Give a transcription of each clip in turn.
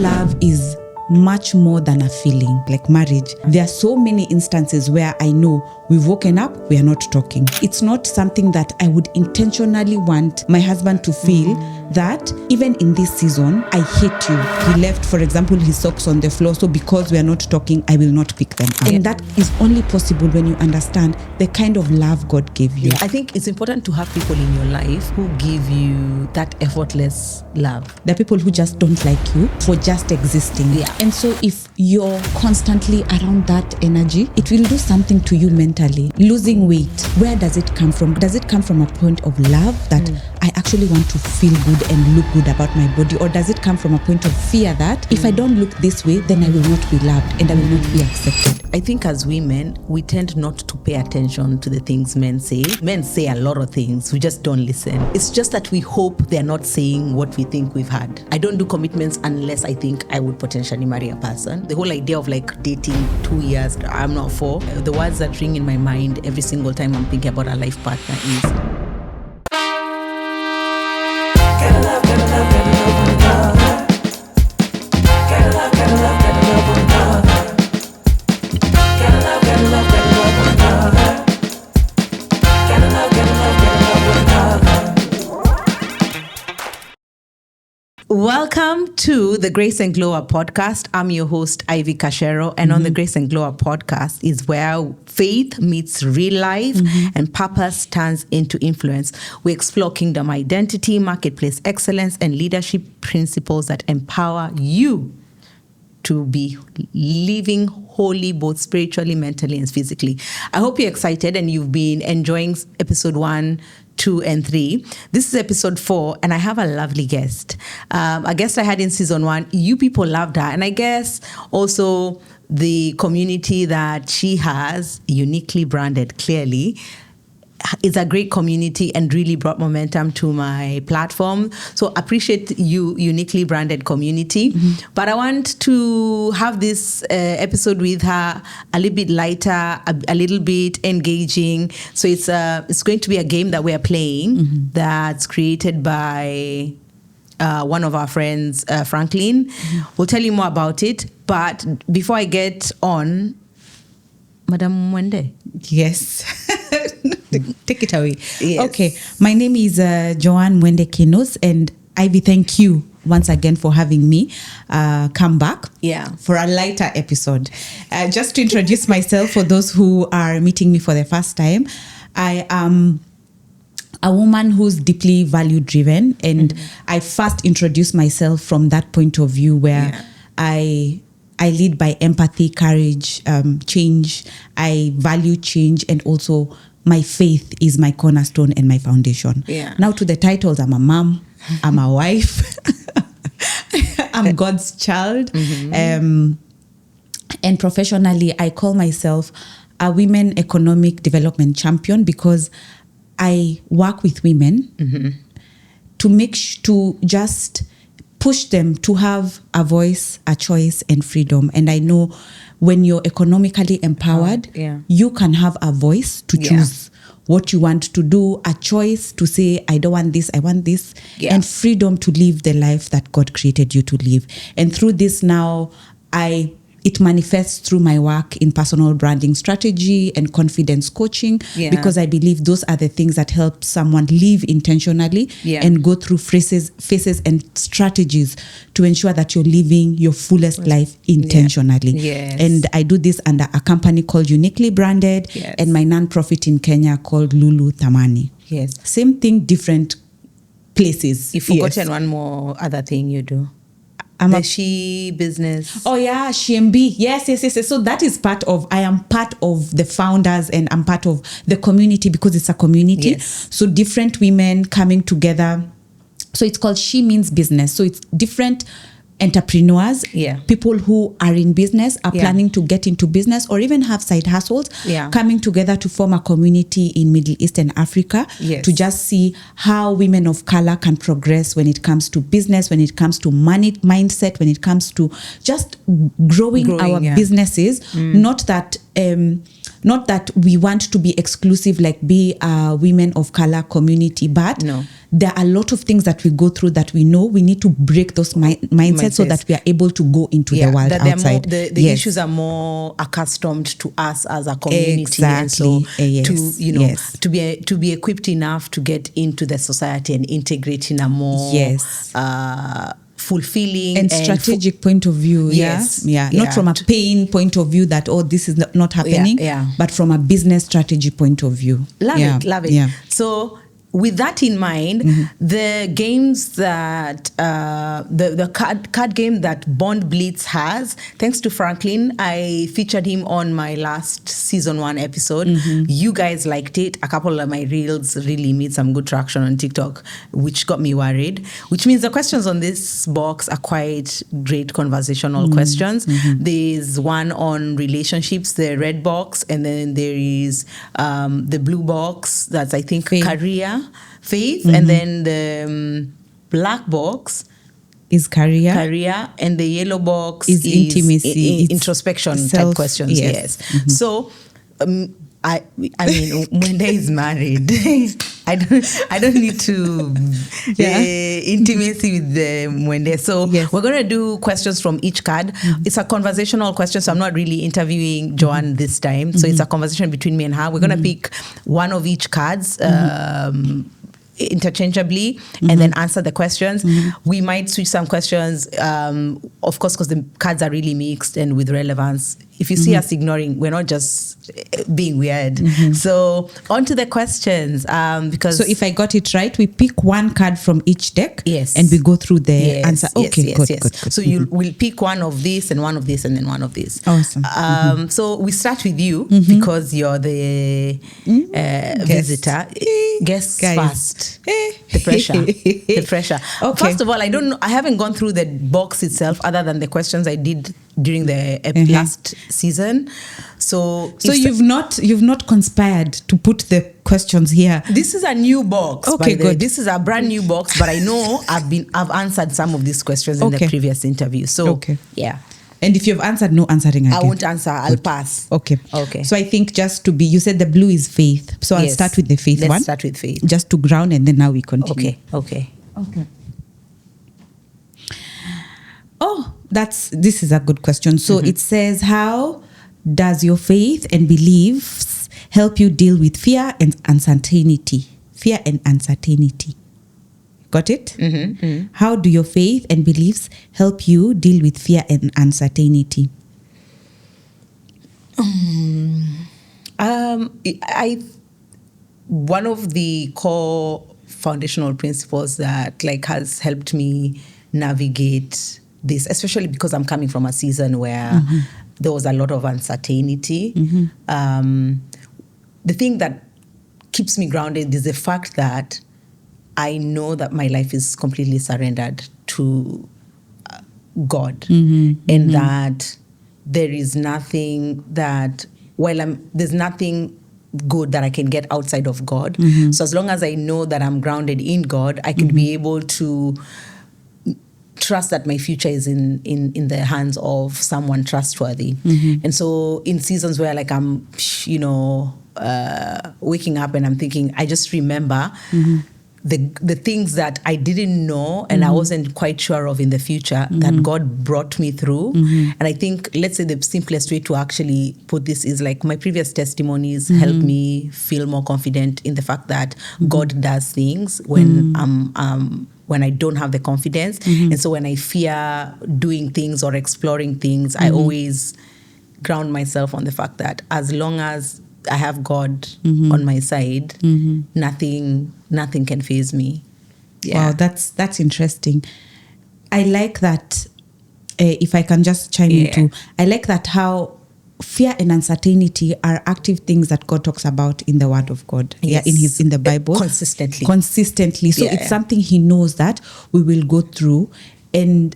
love is much more than a feeling like marriage. There are so many instances where I know we've woken up, we are not talking. It's not something that I would intentionally want my husband to feel that even in this season, I hate you. He left, for example, his socks on the floor. So because we are not talking, I will not pick them up. And that is only possible when you understand the kind of love God gave you. I think it's important to have people in your life who give you that effortless love. There are people who just don't like you for just existing. Yeah. And so if you're constantly around that energy, it will do something to you mentally. Losing weight, where does it come from? Does it come from a point of love that I actually want to feel good and look good about my body? Or does it come from a point of fear that if I don't look this way, then I will not be loved and I will not be accepted? I think as women, we tend not to pay attention to the things men say. Men say a lot of things, we just don't listen. It's just that we hope they're not saying what we think we've had. I don't do commitments unless I think I would potentially marry a person. The whole idea of like dating 2 years, I'm not for. The words that ring in my mind every single time I'm thinking about a life partner is gotta love one another. Gotta love one another. Gotta love one another. Gotta love one another. Welcome to the Grace and Glow Up podcast. I'm your host, Ivy Cachero, and on the Grace and Glow Up podcast is where faith meets real life and purpose turns into influence. We explore kingdom identity, marketplace excellence, and leadership principles that empower you to be living holy, both spiritually, mentally, and physically. I hope you're excited and you've been enjoying episode 1, 2, and 3. This is episode 4, and I have a lovely guest. A guest I had in season 1. You people loved her, and I guess also the community that she has, uniquely branded, clearly, is a great community and really brought momentum to my platform. So appreciate you, uniquely branded community. But I want to have this episode with her a little bit lighter, a little bit engaging. So it's going to be a game that we are playing that's created by one of our friends, Franklin. We'll tell you more about it. But before I get on, Madam Mwende. Yes. Take it away. Yes. Okay. My name is Joan Mwende Kinus, and Ivy, thank you once again for having me come back for a lighter episode. Just to introduce myself for those who are meeting me for the first time, I am a woman who's deeply value-driven, and I first introduced myself from that point of view where I lead by empathy, courage, change. I value change, and also my faith is my cornerstone and my foundation. Now to the titles, I'm a mom, I'm a wife, I'm God's child. And professionally, I call myself a women economic development champion because I work with women to just push them to have a voice, a choice, and freedom. And I know when you're economically empowered, you can have a voice to choose what you want to do, a choice to say, I don't want this, I want this, and freedom to live the life that God created you to live. And through this now, it manifests through my work in personal branding strategy and confidence coaching, because I believe those are the things that help someone live intentionally and go through phases and strategies to ensure that you're living your fullest life intentionally. And I do this under a company called Uniquely Branded and my nonprofit in Kenya called Lulu Thamani. Same thing, different places. You've forgotten one more other thing you do. The She business. Oh yeah, SheMB. Yes. So that is I am part of the founders and I'm part of the community because it's a community. So different women coming together. So it's called She Means Business. So it's different entrepreneurs, people who are in business, are planning to get into business or even have side hustles, coming together to form a community in Middle East and Africa to just see how women of color can progress when it comes to business, when it comes to money mindset, when it comes to just growing our businesses. Not that not that we want to be exclusive, like be a women of color community, but there are a lot of things that we go through that we know we need to break those mindsets so that we are able to go into the world outside. The issues are more accustomed to us as a community. Exactly. And so, to be equipped enough to get into the society and integrate in a more fulfilling and strategic point of view. Not from a pain point of view that this is not happening, but from a business strategy point of view. Love it. So with that in mind, the games that the card game that Bond Blitz has, thanks to Franklin, I featured him on my last season 1 episode. You guys liked it. A couple of my reels really made some good traction on TikTok, which got me worried, which means the questions on this box are quite great conversational questions. There's one on relationships, the red box, and then there is the blue box, that's I think faith, and then the black box is career, and the yellow box is intimacy, introspection type questions. So I mean, Mwende is married. I don't need to intimacy with the Mwende. So we're going to do questions from each card. It's a conversational question, so I'm not really interviewing Joan this time. So it's a conversation between me and her. We're going to pick one of each cards interchangeably and then answer the questions. We might switch some questions, of course, because the cards are really mixed and with relevance. If you see us ignoring, we're not just being weird. So on to the questions. Because so if I got it right, we pick one card from each deck, and we go through the answer. Okay, good. So we'll pick one of this and one of this and then one of this. Awesome. So we start with you because you're the visitor. Guess first. The pressure. Okay. First of all, I don't know. I haven't gone through the box itself other than the questions I did during the last season. So you've not conspired to put the questions here. This is a new box. Okay, good. This is a brand new box, but I know I've answered some of these questions in the previous interview. So And if you've answered, no answering again. I won't answer. I'll pass. Okay. So I think you said the blue is faith. So I'll start with the faith one. Let's start with faith. Just to ground, and then now we continue. Okay. Oh, this is a good question. So it says, how does your faith and beliefs help you deal with fear and uncertainty? Fear and uncertainty. Got it? How do your faith and beliefs help you deal with fear and uncertainty? One of the core foundational principles that has helped me navigate this, especially because I'm coming from a season where there was a lot of uncertainty. The thing that keeps me grounded is the fact that I know that my life is completely surrendered to God, and that there is nothing that, there's nothing good that I can get outside of God. So as long as I know that I'm grounded in God, I can be able to trust that my future is in the hands of someone trustworthy. And so in seasons where I'm, waking up and I'm thinking, I just remember the things that I didn't know and I wasn't quite sure of in the future that God brought me through. And I think, let's say the simplest way to actually put this is my previous testimonies help me feel more confident in the fact that God does things when when I don't have the confidence. And so when I fear doing things or exploring things, I always ground myself on the fact that as long as I have God on my side, nothing can faze me. Wow, that's interesting. I like that. If I can just chime in too, I like that how fear and uncertainty are active things that God talks about in the Word of God. In the Bible, consistently. So it's something He knows that we will go through. And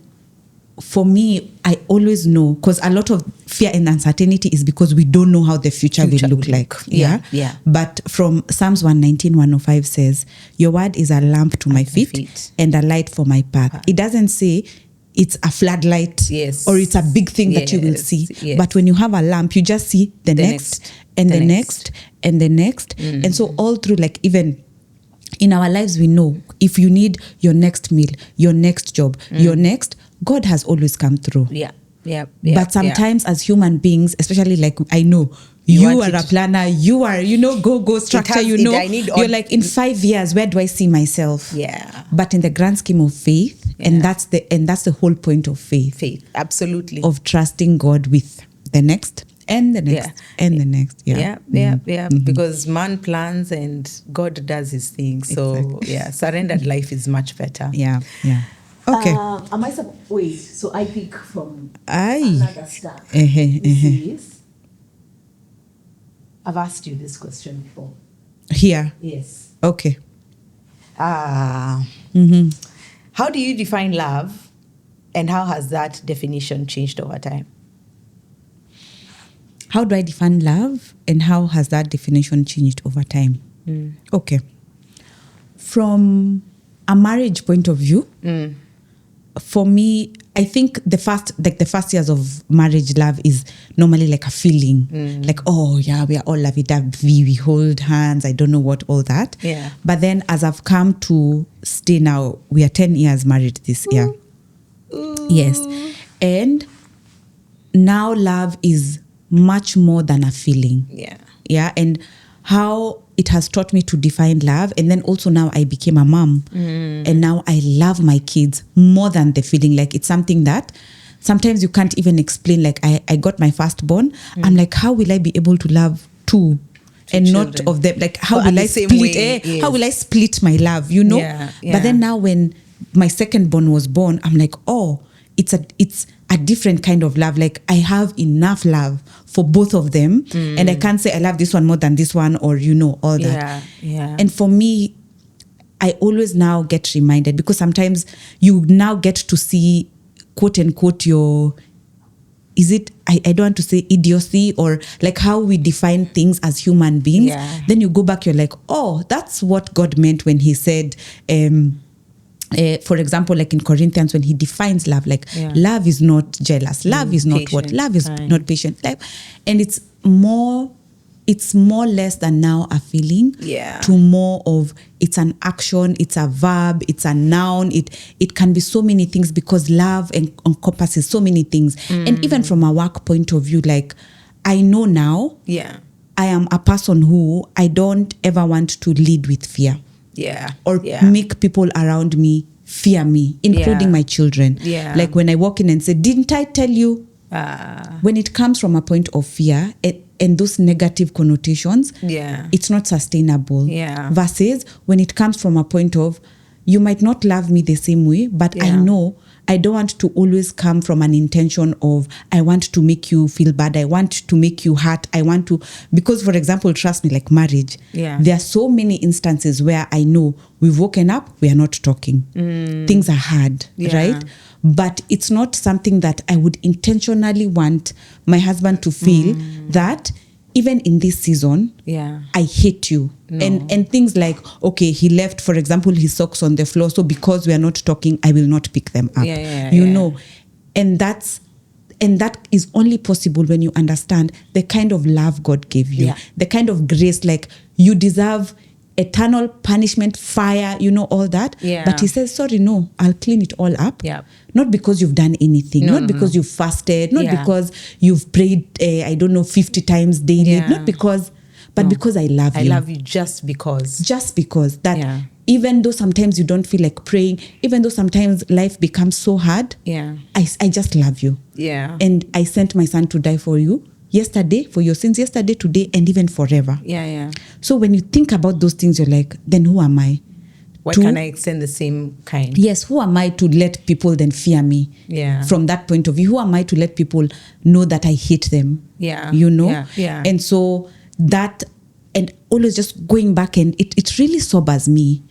for me, I always know, because a lot of fear and uncertainty is because we don't know how the future will look like. But from Psalms 119:105 says, your word is a lamp to my feet and a light for my path. It doesn't say it's a floodlight or it's a big thing that you will see. But when you have a lamp, you just see the next and the next and the next. And so all through, like, even in our lives, we know if you need your next meal, your next job, your next, God has always come through. But sometimes as human beings, especially like I know, you are a planner, you are, go structure, you're like, in 5 years, where do I see myself? But in the grand scheme of faith, and that's the whole point of faith. Absolutely. Of trusting God with the next and the next and the next. Because man plans and God does his thing. So surrendered life is much better. Okay. Am I wait? So I pick from another stack. I've asked you this question before. Here. Yes. Okay. How do you define love, and how has that definition changed over time? How do I define love, and how has that definition changed over time? Okay. From a marriage point of view, for me, I think the first years of marriage love is normally like a feeling, like, oh yeah, we are all lovey-dovey, we hold hands, I don't know what, all that. But then as I've come to stay now, we are 10 years married this year. Yes. And now love is much more than a feeling. And how it has taught me to define love. And then also now I became a mom, and now I love my kids more than the feeling. Like, it's something that sometimes you can't even explain. Like, I got my firstborn. I'm like, how will I be able to love two and children, not of them? Like, how will I split? How will I split my love? But then now when my secondborn was born, I'm like, oh, it's a different kind of love. Like, I have enough love for both of them, and I can't say I love this one more than this one, or all that. And for me, I always now get reminded, because sometimes you now get to see, quote unquote, I don't want to say idiocy, or like how we define things as human beings. Then you go back, you're like, oh, that's what God meant when he said, for example, like in Corinthians, when he defines love, like love is not jealous, love is not patient, love is not patient, and it's more less than now a feeling to more of, it's an action, it's a verb, it's a noun, it can be so many things, because love encompasses so many things. And even from a work point of view, like, I know now I am a person who I don't ever want to lead with fear. Or make people around me fear me, including my children. Like when I walk in and say, didn't I tell you? When it comes from a point of fear and those negative connotations, it's not sustainable. Versus when it comes from a point of, you might not love me the same way, but I know I don't want to always come from an intention of, I want to make you feel bad, I want to make you hurt, because, for example, trust me, like marriage, there are so many instances where I know we've woken up, we are not talking. Things are hard, right? But it's not something that I would intentionally want my husband to feel that even in this season, I hate you. No. And things like, okay, he left, for example, his socks on the floor, so because we are not talking, I will not pick them up. You know, and that is only possible when you understand the kind of love God gave you, the kind of grace, like, you deserve eternal punishment, fire, all that. But he says, sorry, no, I'll clean it all up. Not because you've done anything, not because you've fasted, not because you've prayed, 50 times daily, not because, but because I love you. I love you just because. Just because that, even though sometimes you don't feel like praying, even though sometimes life becomes so hard, I just love you. And I sent my son to die for you. Yesterday, for your sins, yesterday, today, and even forever. So when you think about those things, you're like, then who am I? Why can't I extend the same kind? Yes, who am I to let people then fear me? From that point of view, who am I to let people know that I hate them? And so that, and always just going back, and it really sobers me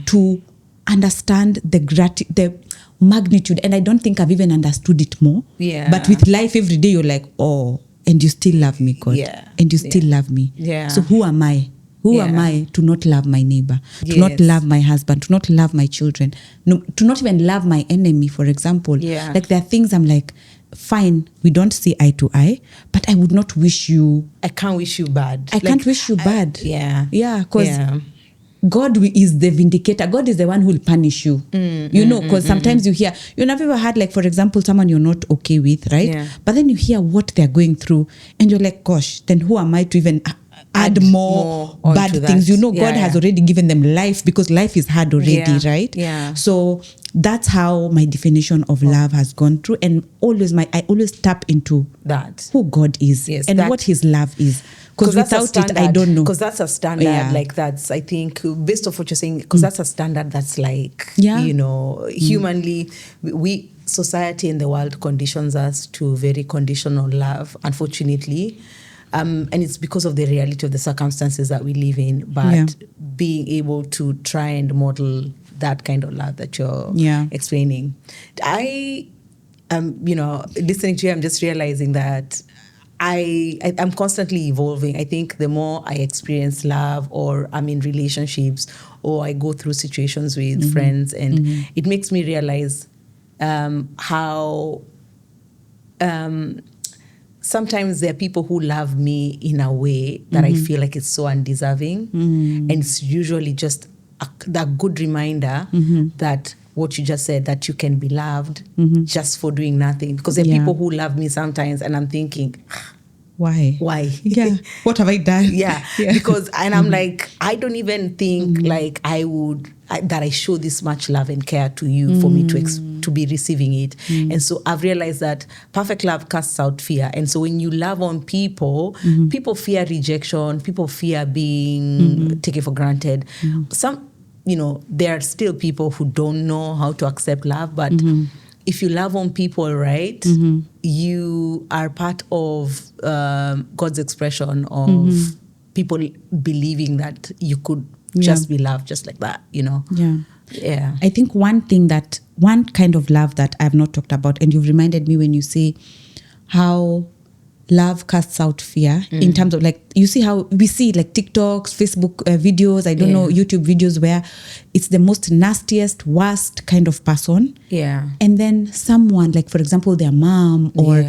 to understand the magnitude. And I don't think I've even understood it more. But with life every day, you're like, oh, and you still love me, God. And you still love me. So who am I? Who am I to not love my neighbor, to not love my husband, to not love my children, to not even love my enemy, for example? Like, there are things I'm like, fine, we don't see eye to eye, but I would not wish you. I can't wish you bad. I can't wish you bad. Yeah. Yeah, because God is the vindicator. God is the one who will punish you. Because sometimes you hear, have ever had, like, for example, someone you're not okay with, right? Yeah. But then you hear what they're going through and you're like, gosh, then who am I to even add more bad things? God has already given them life, because life is hard already, right? Yeah. So that's how my definition of love has gone through. And I always tap into that, who God is and what his love is. Because without it, I don't know. Because that's a standard, like that's, I think, based off what you're saying, because that's a standard that's like, humanly, society and the world conditions us to very conditional love, unfortunately. And it's because of the reality of the circumstances that we live in. But being able to try and model that kind of love that you're explaining. I, listening to you, I'm just realizing that I'm constantly evolving. I think the more I experience love, or I'm in relationships, or I go through situations with friends, and it makes me realize how sometimes there are people who love me in a way that I feel like it's so undeserving. And it's usually just a good reminder that what you just said, that you can be loved just for doing nothing. Because there are people who love me sometimes, and I'm thinking, why? Yeah. What have I done? Because, and I'm like, I don't even think like that I show this much love and care to you for me to be receiving it. And so I've realized that perfect love casts out fear. And so when you love on people, people fear rejection, people fear being taken for granted. There are still people who don't know how to accept love, but if you love on people, right, you are part of God's expression of people believing that you could just be loved just like that, Yeah. I think one kind of love that I've not talked about, and you've reminded me when you say how love casts out fear, in terms of, like, you see how we see, like, TikToks, Facebook videos, I don't know, YouTube videos, where it's the most nastiest, worst kind of person. Yeah. And then someone, like, for example, their mom or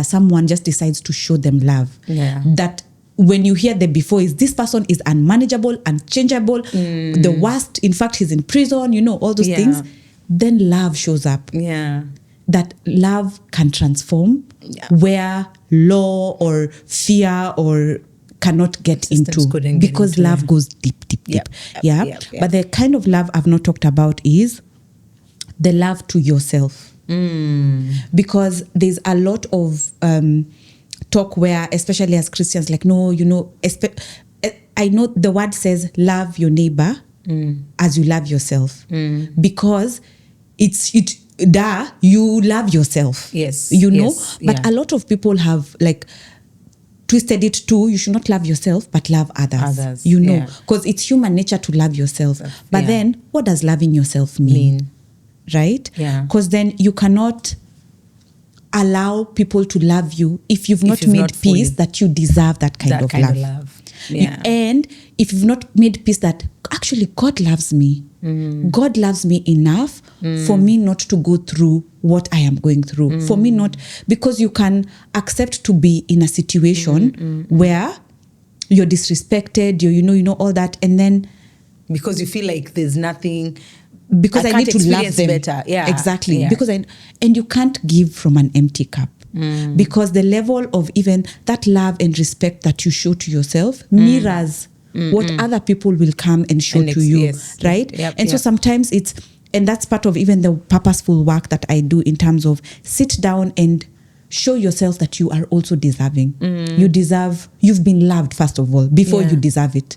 someone just decides to show them love. Yeah. That when you hear the before is, this person is unmanageable, unchangeable, the worst, in fact, he's in prison, all those things. Then love shows up. Yeah. That love can transform where law or fear or cannot get into, because love goes deep. But the kind of love I've not talked about is the love to yourself. Because there's a lot of talk where, especially as Christians, like, no, I know the word says love your neighbor as you love yourself, because you love yourself. Yes. But a lot of people have, like, twisted it to, you should not love yourself, but love others. Because it's human nature to love yourself. But then, what does loving yourself mean? Right? Yeah. Because then you cannot allow people to love you if you've not made peace that you deserve that kind of love. Yeah. And if you've not made peace that actually God loves me. God loves me enough for me not to go through what I am going through. For me not, because you can accept to be in a situation where you're disrespected, you know all that, and then because you feel like there's nothing, because I need to love them better. Exactly. Because and you can't give from an empty cup. Because the level of even that love and respect that you show to yourself mirrors what other people will come and show to you, right? So sometimes and that's part of even the purposeful work that I do, in terms of sit down and show yourself that you are also deserving. You've been loved, first of all, before you deserve it.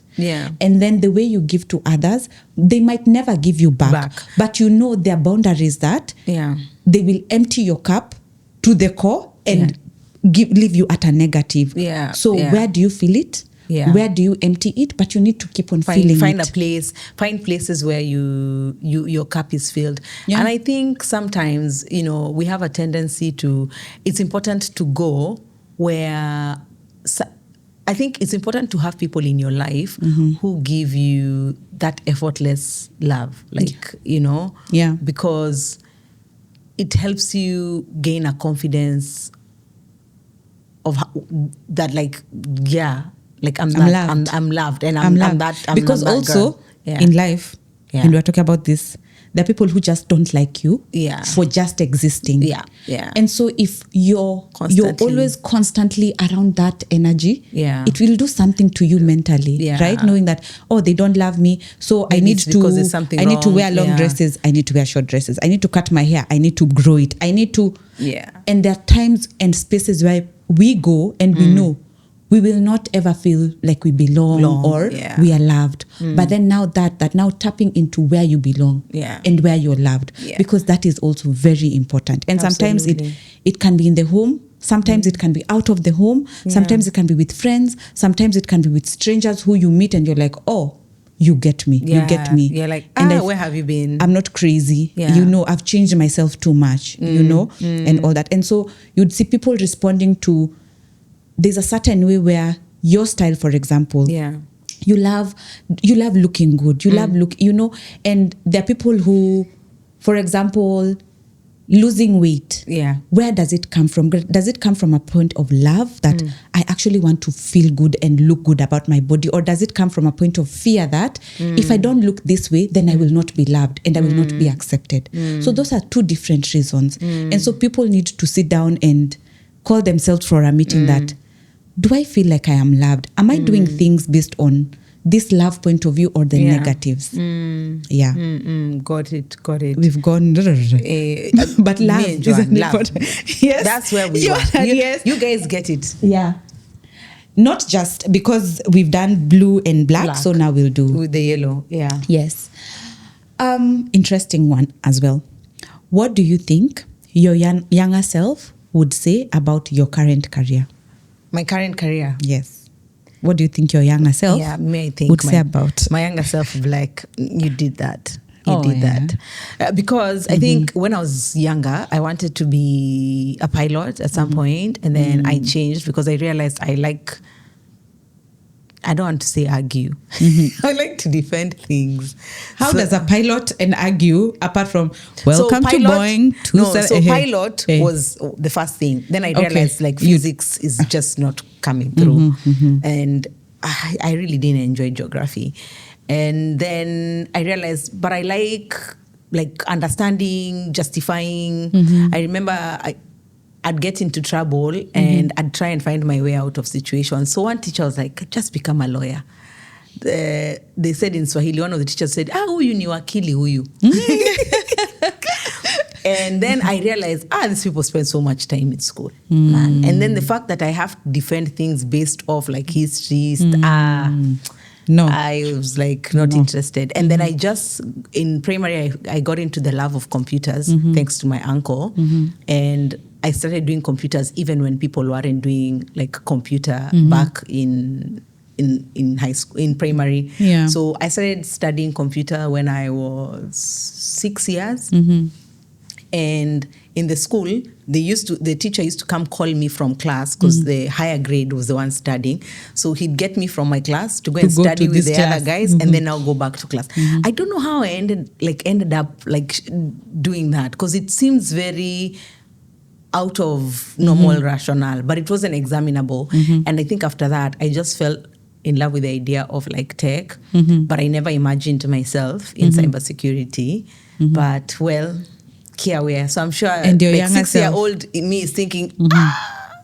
And then the way you give to others, they might never give you back. But their boundaries that they will empty your cup to the core and leave you at a negative. Where do you feel it? Where do you empty it? But you need to keep on feeling it. Find places where your cup is filled. And I think sometimes, we have a tendency to, it's important to go where, I think it's important to have people in your life who give you that effortless love, because it helps you gain a confidence of that, like, yeah, like I'm loved, and I'm that. Because that also girl. Yeah. in life, and we're talking about this, there are people who just don't like you for just existing. And so if you're always constantly around that energy, it will do something to you mentally, right? Knowing that, oh, they don't love me, so maybe I need to wear long dresses, I need to wear short dresses, I need to cut my hair, I need to grow it, I need to and there are times and spaces where we go and we know we will not ever feel like we belong or we are loved. But then now tapping into where you belong and where you're loved, because that is also very important. And sometimes it can be in the home, sometimes it can be out of the home, sometimes it can be with friends, sometimes it can be with strangers who you meet and you're like, oh, you get me, you get me. You're like, where have you been? I'm not crazy. I've changed myself too much, and all that. And so you'd see people responding to, there's a certain way where your style, for example, you love looking good, you love and there are people who, for example, losing weight. Where does it come from? Does it come from a point of love that I actually want to feel good and look good about my body? Or does it come from a point of fear that if I don't look this way, then I will not be loved and I will not be accepted? So those are two different reasons. And so people need to sit down and call themselves for a meeting that, do I feel like I am loved? Am I doing things based on this love point of view or the negatives? Got it. We've gone. But love is important. Yes. That's where we are. You guys get it. Yeah. Not just because we've done blue and black, so now we'll do with the yellow. Yeah. Yes. Interesting one as well. What do you think your younger self would say about your current career? My current career? Yes. What do you think your younger self would say about? My younger self would be like, you did that. You did that. Because I think when I was younger, I wanted to be a pilot at some point, and then I changed because I realized I don't want to say argue. I like to defend things. How does a pilot and argue apart from welcome to Boeing? Pilot was the first thing. Then I realized physics is just not coming through. And I really didn't enjoy geography. And then I realized, but I like understanding, justifying. I remember I'd get into trouble and I'd try and find my way out of situations. So one teacher was like, just become a lawyer. They said in Swahili, one of the teachers said, huyu ni wakili huyu. And then I realized, these people spend so much time in school. Man. And then the fact that I have to defend things based off like history, no, I was like not interested. And then in primary, I got into the love of computers thanks to my uncle. And I started doing computers even when people weren't doing like computer back in high school, in primary. Yeah. So I started studying computer when I was 6 years. And in the school, the teacher used to come call me from class because the higher grade was the one studying. So he'd get me from my class to go and study with the other guys, and then I'll go back to class. I don't know how I ended up doing that, because it seems very out of normal rationale, but it wasn't examinable. And I think after that, I just fell in love with the idea of like tech, but I never imagined myself in cybersecurity. But here we are. So I'm sure and your younger 6-year-old me is thinking,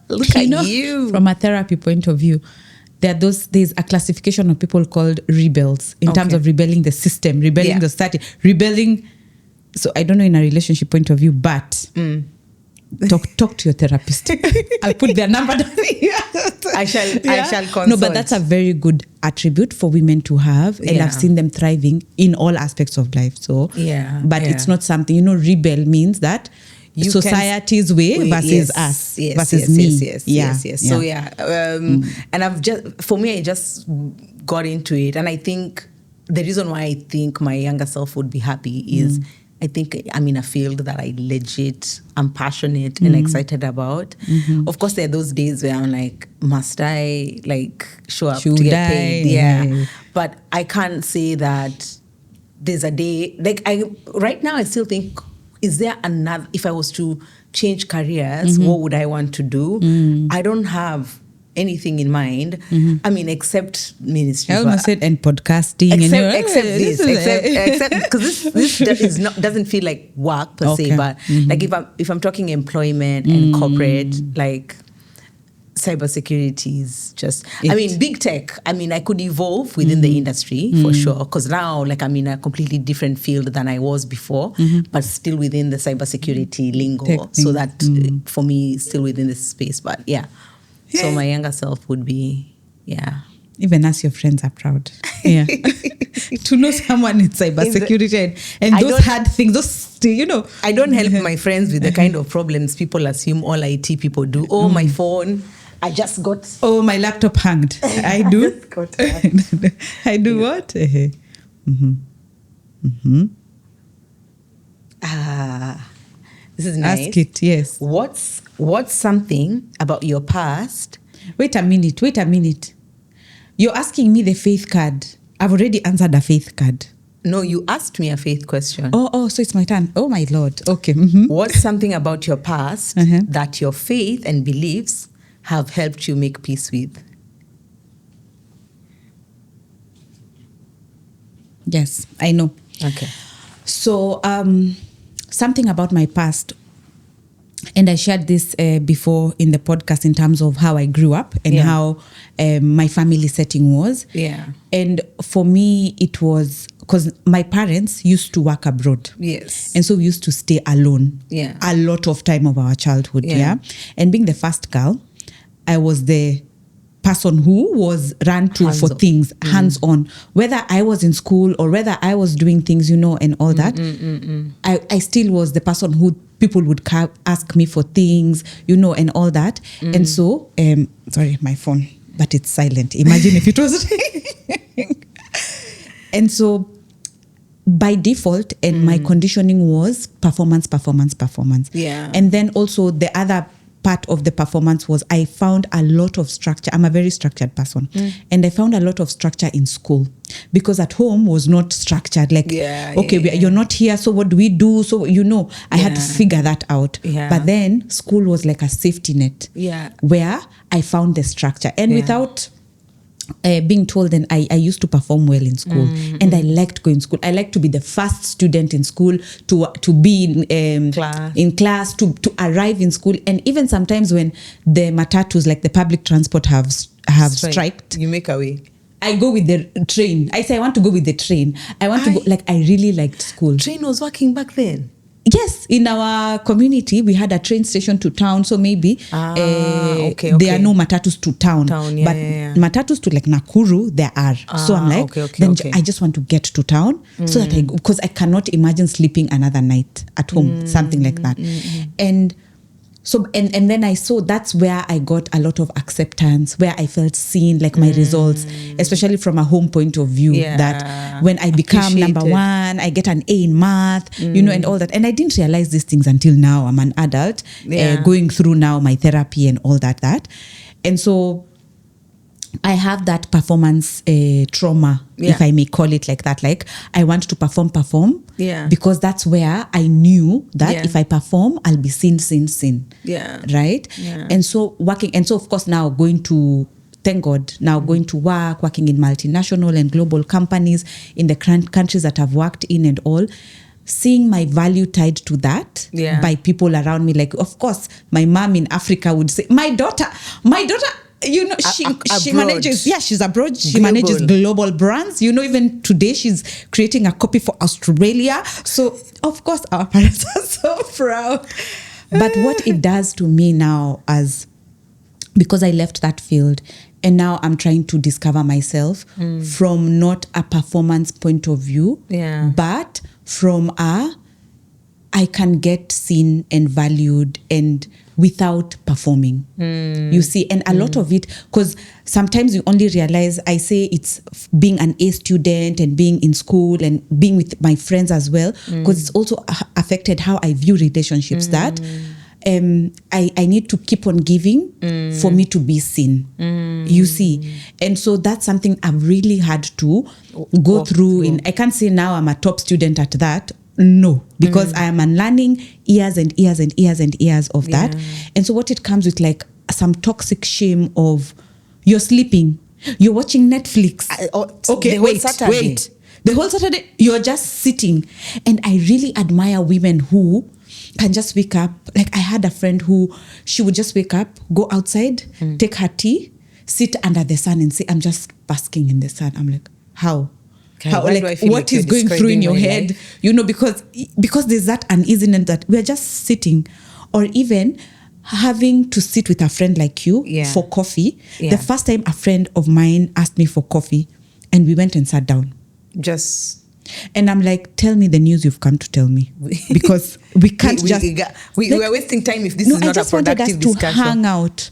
look at you. From a therapy point of view, there's a classification of people called rebels in terms of rebelling the system, rebelling the society, rebelling. So I don't know in a relationship point of view, but talk to your therapist. I'll put their number down here. I shall consult. No, but that's a very good attribute for women to have, and I've seen them thriving in all aspects of life. So it's not something, rebel means that you society's way versus us versus me. Yes. So and I just got into it, and I think the reason why I think my younger self would be happy is I think I'm in a field that I'm passionate and excited about. Of course, there are those days where I'm like, must I show up to get paid? Yeah. But I can't say that there's a day, right now I still think is there another, if I was to change careers, what would I want to do? I don't have anything in mind. I mean, except ministry. I almost said and podcasting. Except because this doesn't feel like work per se, but like if I'm talking employment and corporate, like cybersecurity is just, I mean, big tech. I mean, I could evolve within the industry for sure, because now, like, I'm in a completely different field than I was before, but still within the cybersecurity lingo. So that for me, still within this space. But yeah. So my younger self would be, even as your friends are proud. Yeah. To know someone in cybersecurity and those hard things, those, you know. I don't help my friends with the kind of problems people assume all IT people do. Oh, my phone, I just got. Oh, my laptop hanged. I do. I just got hacked. I do what? This is nice. Ask it, yes. What's something about your past? Wait a minute. You're asking me the faith card. I've already answered the faith card. No, you asked me a faith question. Oh, so it's my turn. Oh, my Lord. Okay. What's something about your past that your faith and beliefs have helped you make peace with? Yes, I know. Okay. So, something about my past, and I shared this before in the podcast in terms of how I grew up and how my family setting was. Yeah. And for me, it was because my parents used to work abroad. Yes. And so we used to stay alone a lot of time of our childhood. Yeah. And being the first girl, I was the person who was run to for things, hands-on. Whether I was in school or whether I was doing things, you know, and all that, I still was the person who people would ask me for things, you know, and all that. And so, sorry, my phone, but it's silent. Imagine if it was ringing. And so, by default, and my conditioning was performance. Yeah. And then also the other part of the performance was I found a lot of structure. I'm a very structured person. And I found a lot of structure in school because at home was not structured. Like, you're not here, so what do we do? So, you know, I had to figure that out. Yeah. But then school was like a safety net where I found the structure. And without being told, then I used to perform well in school, and I liked going to school. I liked to be the first student in school, to be in class, to arrive in school, and even sometimes when the matatus, like the public transport, have striked, you make a way. I go with the train. I say I want to go with the train. I want to go. Like, I really liked school. Train was working back then. Yes, in our community, we had a train station to town, so maybe there are no matatus to town. But matatus to like Nakuru, there are. So I'm like, I just want to get to town so that because I cannot imagine sleeping another night at home, something like that. And so, and then I saw that's where I got a lot of acceptance, where I felt seen, like my results, especially from a home point of view, that when I become number one, I get an A in math, you know, and all that. And I didn't realize these things until now. I'm an adult, going through now my therapy and all that. And so I have that performance trauma, if I may call it like that. Like, I want to perform, because that's where I knew that if I perform, I'll be seen. Right? Yeah. And so of course now going to, thank God, now going to working in multinational and global companies in the countries that I've worked in and all, seeing my value tied to that by people around me. Like, of course, my mom in Africa would say, my daughter, you know, she manages, she's abroad. She manages global brands. You know, even today she's creating a copy for Australia. So, of course, our parents are so proud. But what it does to me now, because I left that field and now I'm trying to discover myself from not a performance point of view, but from I can get seen and valued and without performing. You see, and a lot of it, because sometimes you only realize, I say it's being an A student and being in school and being with my friends as well, because it's also affected how I view relationships, that I need to keep on giving for me to be seen. You see, and so that's something I've really had to go through. I can't say now I'm a top student at that. no, because I am unlearning years and years and years and years of that. And so what it comes with, like some toxic shame of you're sleeping, you're watching Netflix. Okay, wait. The whole Saturday, you're just sitting. And I really admire women who can just wake up. Like, I had a friend who, she would just wake up, go outside, take her tea, sit under the sun and say, I'm just basking in the sun. I'm like, how? How, like, what is going through in your head? Life? You know, because there's that uneasiness that we're just sitting, or even having to sit with a friend like you for coffee. The first time a friend of mine asked me for coffee, and we went and sat down. And I'm like, tell me the news you've come to tell me, because we can't we're wasting time if this is not a productive discussion. To hang out.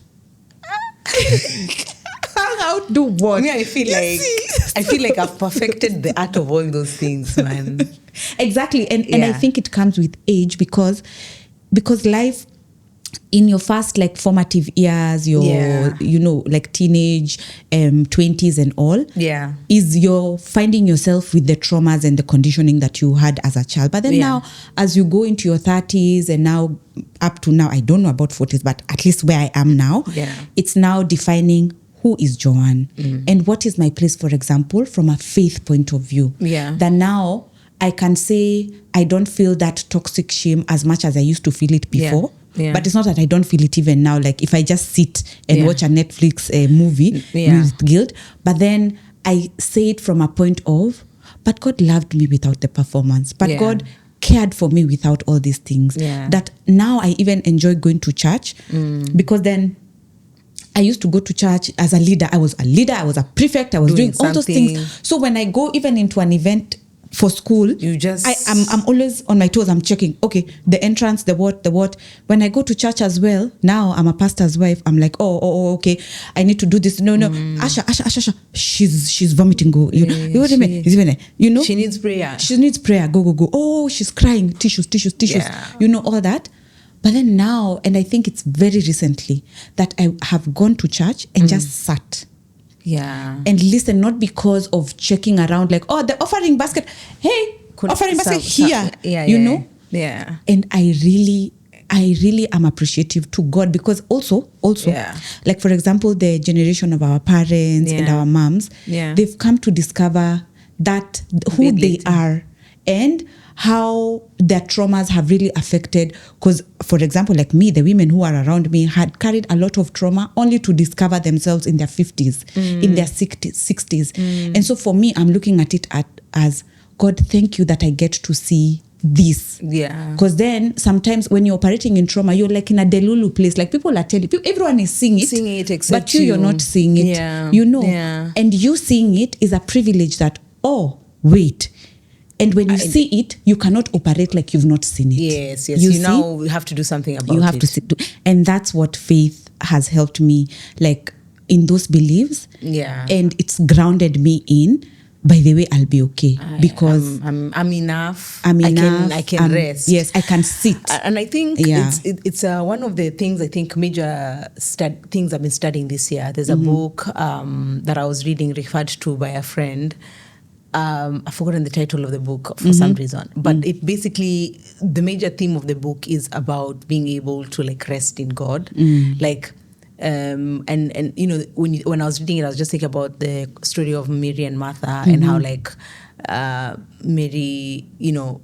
Hang out, do what? I feel like I've perfected the art of all those things, man. Exactly. And I think it comes with age, because life in your first, like, formative years, your you know, like teenage 20s and all, is you're finding yourself with the traumas and the conditioning that you had as a child. But then now, as you go into your 30s and now up to now, I don't know about 40s, but at least where I am now, it's now defining who is Joan and what is my place, for example, from a faith point of view. That now I can say I don't feel that toxic shame as much as I used to feel it before. But it's not that I don't feel it even now. Like, if I just sit and watch a Netflix movie with guilt, but then I say it from a point of, but God loved me without the performance. But God cared for me without all these things. That now I even enjoy going to church, because then I used to go to church as a leader. I was a prefect. I was doing all those things. So when I go even into an event for school, I'm always on my toes. I'm checking, okay, the entrance, the what. When I go to church as well, now I'm a pastor's wife. I'm like, oh, okay, I need to do this. No, Asha, she's vomiting. Go, you know what I mean? You know, she needs prayer. Go. Oh, she's crying. Tissues. You know, all that. But then now, and I think it's very recently that I have gone to church and just sat. And listen, not because of checking around, like, oh, the offering basket. Hey, offering basket here. You know? And I really am appreciative to God, because also, like, for example, the generation of our parents and our moms, they've come to discover that who they are and how their traumas have really affected. Because, for example, like me, the women who are around me had carried a lot of trauma only to discover themselves in their 50s, in their 60s. And so for me, I'm looking at it as, God, thank you that I get to see this. Because then sometimes when you're operating in trauma, you're like in a delulu place. Like, people are telling you, everyone is seeing it except but you're not seeing it. You know, and you seeing it is a privilege that, oh, wait. And when you see it, you cannot operate like you've not seen it. Yes. You now have to do something about it. You have to and that's what faith has helped me, like, in those beliefs. And it's grounded me in, by the way, I'll be okay, because I'm enough. I can rest. Yes, I can sit. And I think it's one of the things, I think, major things I've been studying this year. There's a book that I was reading, referred to by a friend. I've forgotten the title of the book for some reason, but it basically, the major theme of the book is about being able to, like, rest in God. Like, and you know, when I was reading it, I was just thinking about the story of Mary and Martha, and how, like, Mary, you know,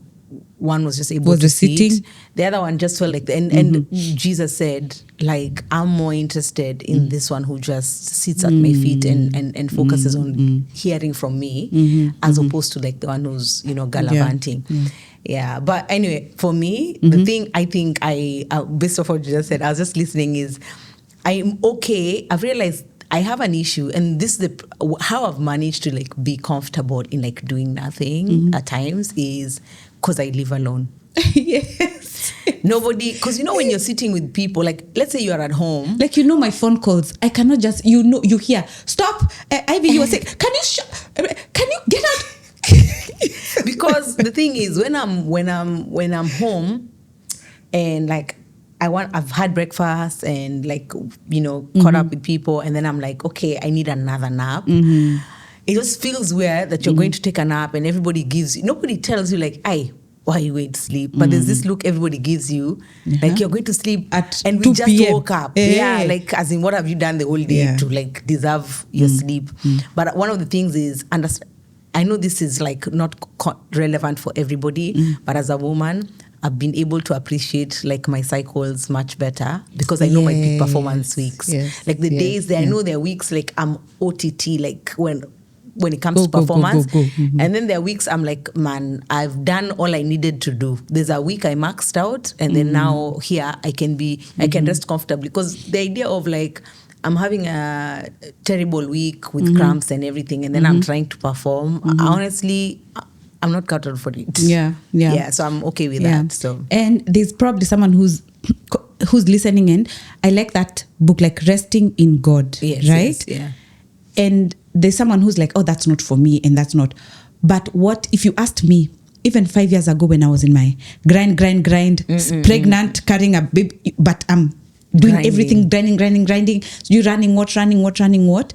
one was just able to sit. The other one just felt like, and Jesus said, like, I'm more interested in this one who just sits at my feet and focuses on hearing from me, as opposed to, like, the one who's, you know, gallivanting. But anyway, for me, the thing I think based off what you just said, I was just listening, is I'm okay. I've realized I have an issue, and this is how I've managed to, like, be comfortable in, like, doing nothing at times, is because I live alone. Yes. Nobody, because, you know, when you're sitting with people, like, let's say you're at home, like, you know, my phone calls, I cannot just, you know, you hear, stop, Ivy, you were saying, can you get out? Because the thing is, when I'm home, and, like, I've had breakfast and, like, you know, caught up with people, and then I'm like, okay, I need another nap. It just feels weird that you're going to take a nap and nobody tells you, like, hey, why are you going to sleep? But there's this look everybody gives you, like you're going to sleep and we 2 just p.m. woke up. Yeah, like as in what have you done the whole day to like deserve your sleep? But one of the things is, I know this is like not relevant for everybody, but as a woman, I've been able to appreciate like my cycles much better because I know my peak performance weeks. Like the days that I know there are weeks like I'm OTT, like when it comes to performance. Go. And then there are weeks I'm like, man, I've done all I needed to do. There's a week I maxed out and then now here I can rest comfortably. Because the idea of like, I'm having a terrible week with cramps and everything and then I'm trying to perform. Honestly, I'm not cut out for it. Yeah. So I'm okay with that. So, and there's probably someone who's listening in. I like that book, like Resting in God, right? Yes, And there's someone who's like, oh, that's not for me and that's not. But what if you asked me, even 5 years ago when I was in my grind, pregnant, carrying a baby, but I'm doing everything, grinding. You running what?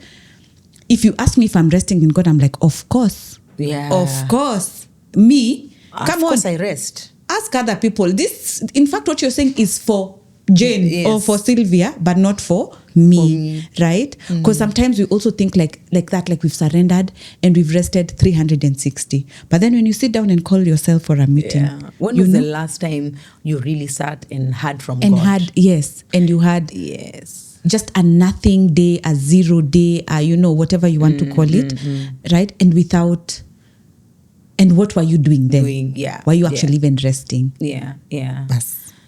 If you ask me if I'm resting in God, I'm like, of course. Yeah. Of course. Me, come on. Of course I rest. Ask other people. This, in fact, what you're saying is for Jane or for Sylvia, but not for me. Right? Because sometimes we also think like that, like we've surrendered and we've rested 360. But then when you sit down and call yourself for a meeting, when was the last time you really sat and heard from God? And you had just a nothing day, a 0 day, whatever you want to call it, right? And what were you doing then? Were you actually even resting?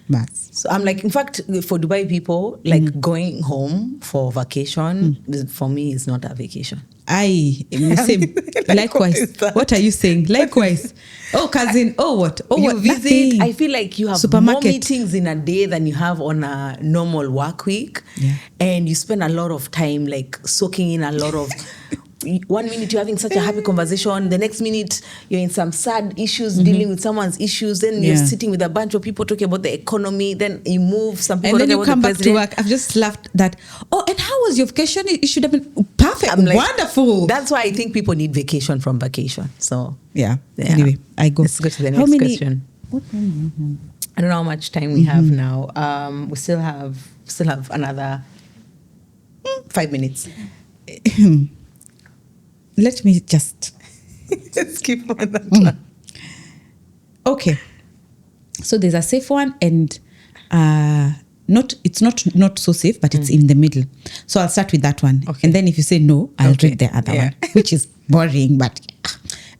Bas. So I'm like, in fact, for Dubai people, like going home for vacation, for me, is not a vacation. Same. Likewise. What are you saying? Likewise. Oh, cousin. Oh, what? Oh, you what? visit. Nothing. I feel like you have more meetings in a day than you have on a normal work week. And you spend a lot of time like soaking in a lot of... 1 minute you're having such a happy conversation, the next minute you're in some sad issues, dealing with someone's issues, then you're sitting with a bunch of people talking about the economy, then you move, some people, and then you come back to work. I've just laughed that, and how was your vacation? It should have been perfect. I'm like, wonderful. That's why I think people need vacation from vacation. So anyway, I go. Let's go to the next question. What time? I don't know how much time we have now. We still have another 5 minutes. Let me just skip on that one. Okay. So there's a safe one and it's not so safe, but it's in the middle. So I'll start with that one. Okay. And then if you say no, I'll read the other one, which is boring, but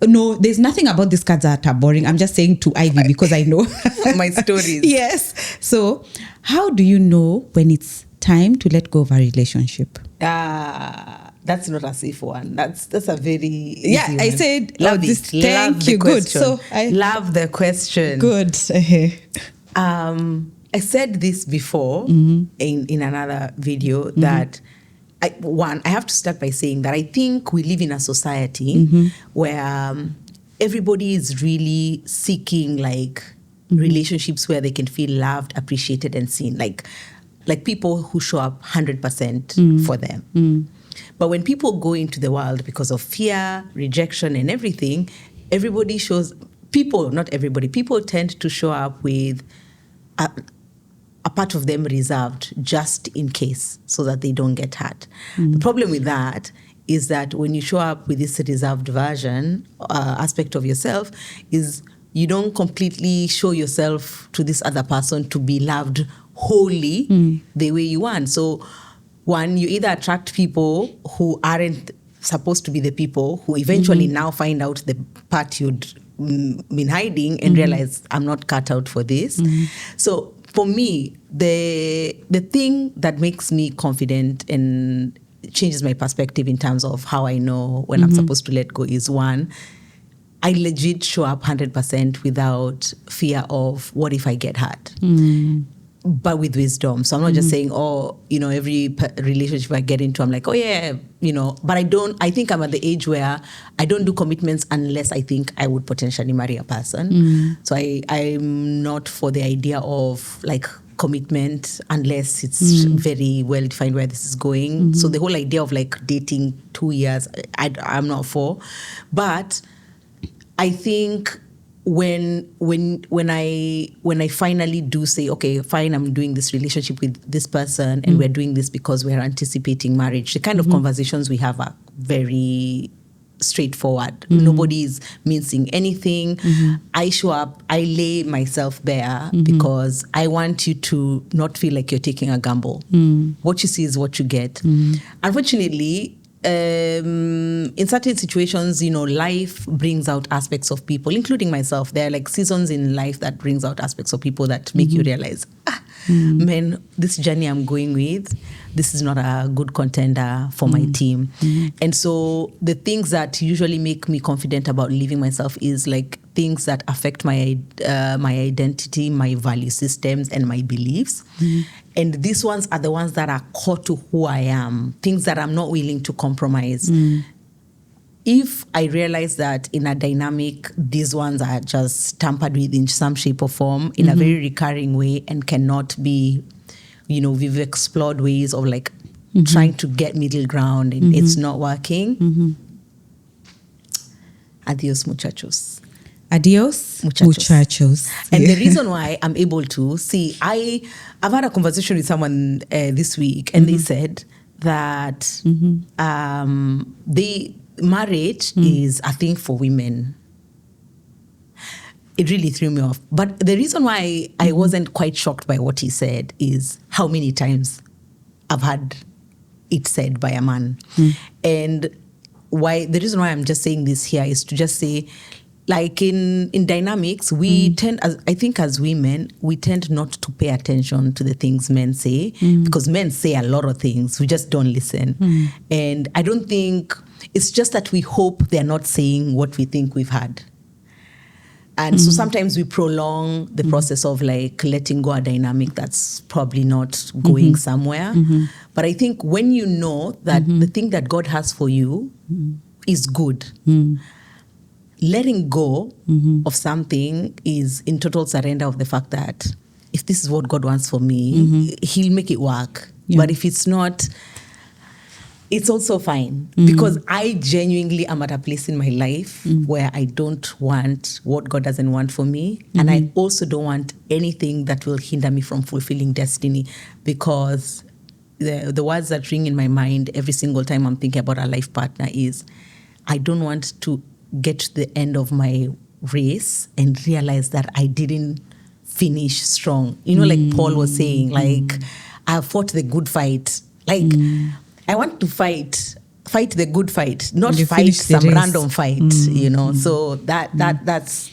no, there's nothing about these cards that are boring. I'm just saying to Ivy because I know my stories. Yes. So how do you know when it's time to let go of a relationship? That's not a safe one. That's a very easy one. I said love it. Thank you. Good. So I love the question. Good. I said this before in another video that I have to start by saying that I think we live in a society where everybody is really seeking like relationships where they can feel loved, appreciated, and seen. Like people who show up 100% for them. But when people go into the world because of fear, rejection, and everything, people tend to show up with a part of them reserved just in case so that they don't get hurt. The problem with that is that when you show up with this reserved version, aspect of yourself, is you don't completely show yourself to this other person to be loved wholly the way you want. So one, you either attract people who aren't supposed to be the people who eventually now find out the part you'd been hiding and realize I'm not cut out for this. So for me, the thing that makes me confident and changes my perspective in terms of how I know when I'm supposed to let go is one, I legit show up 100% without fear of what if I get hurt. But with wisdom. So I'm not just saying, every relationship I get into, I'm like, but I think I'm at the age where I don't do commitments unless I think I would potentially marry a person. So I'm not for the idea of like commitment unless it's very well defined where this is going. So the whole idea of like dating 2 years, I'm not for. But I think when I finally do say, okay, fine, I'm doing this relationship with this person and we're doing this because we're anticipating marriage, the kind of conversations we have are very straightforward. Nobody is mincing anything. I show up, I lay myself bare because I want you to not feel like you're taking a gamble. What you see is what you get. Unfortunately, in certain situations, life brings out aspects of people, including myself. There are like seasons in life that brings out aspects of people that make you realize, man, this journey I'm going with, this is not a good contender for my team. And so the things that usually make me confident about leaving myself is like things that affect my identity, my value systems, and my beliefs. And these ones are the ones that are core to who I am, things that I'm not willing to compromise. If I realize that in a dynamic, these ones are just tampered with in some shape or form in a very recurring way and cannot be, we've explored ways of like trying to get middle ground and it's not working. Adios, muchachos. Adios, muchachos. And the reason why I'm able to see, I've had a conversation with someone this week, and they said that marriage is a thing for women. It really threw me off. But the reason why I wasn't quite shocked by what he said is how many times I've had it said by a man. And the reason why I'm just saying this here is to just say, like in dynamics, we tend, I think as women, we tend not to pay attention to the things men say because men say a lot of things. We just don't listen. And I don't think, it's just that we hope they're not saying what we think we've had. And so sometimes we prolong the process of like letting go a dynamic that's probably not going somewhere. But I think when you know that the thing that God has for you is good, letting go of something is in total surrender of the fact that if this is what God wants for me, He'll make it work. But if it's not, it's also fine. Because I genuinely am at a place in my life where I don't want what God doesn't want for me. And I also don't want anything that will hinder me from fulfilling destiny. Because the words that ring in my mind every single time I'm thinking about a life partner is, I don't want to get to the end of my race and realize that I didn't finish strong. Like Paul was saying, like, I fought the good fight. Like, I want to fight the good fight, not fight some random fight, So that's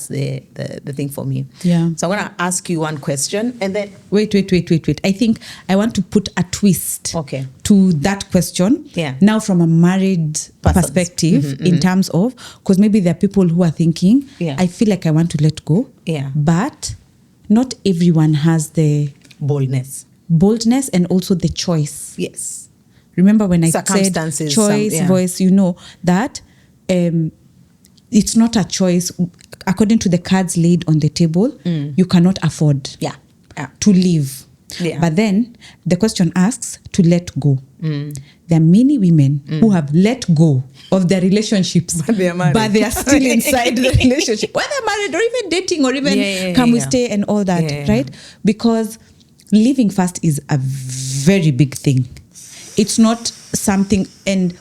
the thing for me. Yeah. So I'm going to ask you one question and then... Wait. I think I want to put a twist to that question. Yeah. Now from a married perspective in terms of, because maybe there are people who are thinking, I feel like I want to let go. Yeah. But not everyone has the... boldness and also the choice. Yes. Remember when I said choice, voice, that it's not a choice. According to the cards laid on the table, you cannot afford to leave. Yeah. But then the question asks to let go. There are many women who have let go of their relationships, but they are still inside the relationship. Whether married or even dating or even we stay and all that, right? Because leaving fast is a very big thing. It's not something, and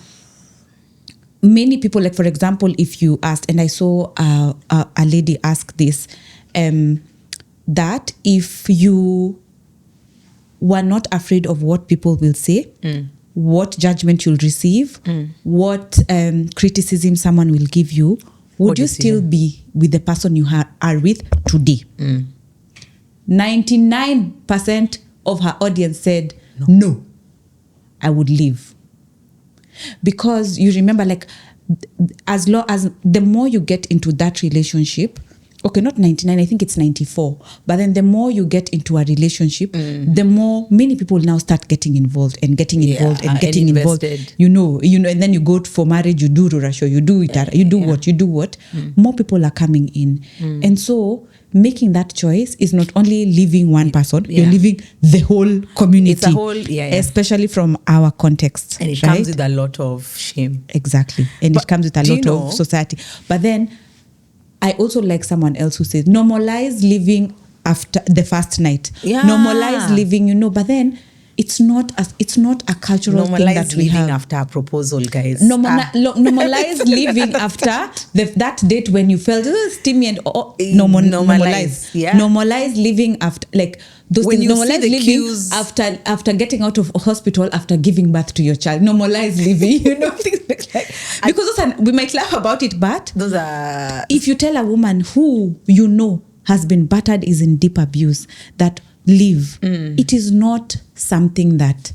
many people, like for example, if you asked, and I saw a lady ask this, that if you were not afraid of what people will say, what judgment you'll receive, what criticism someone will give you, would you still be with the person you are with today? 99% of her audience said, no, I would leave. Because you remember, like, as long as the more you get into that relationship, okay, not 99, I think it's 94. But then the more you get into a relationship, the more many people now start getting involved and getting involved and getting involved. You know, and then you go for marriage, you do Rurasho, you do it, you do what. More people are coming in. And so making that choice is not only leaving one person, you're leaving the whole community. It's a whole, especially from our context. And it comes with a lot of shame. Exactly. And it comes with a lot of society. But then, I also like someone else who says, normalize living after the first night. Normalize living, but then it's not a cultural thing that we have. Normalize living after a proposal, guys. Normalize living after that date when you felt steamy and normalize. Yeah. Normalize living after those when things. You normalize see the living cues. after getting out of hospital after giving birth to your child. Normalize living, things because we might laugh about it, but those are. If you tell a woman who has been battered, is in deep abuse, that live, it is not something that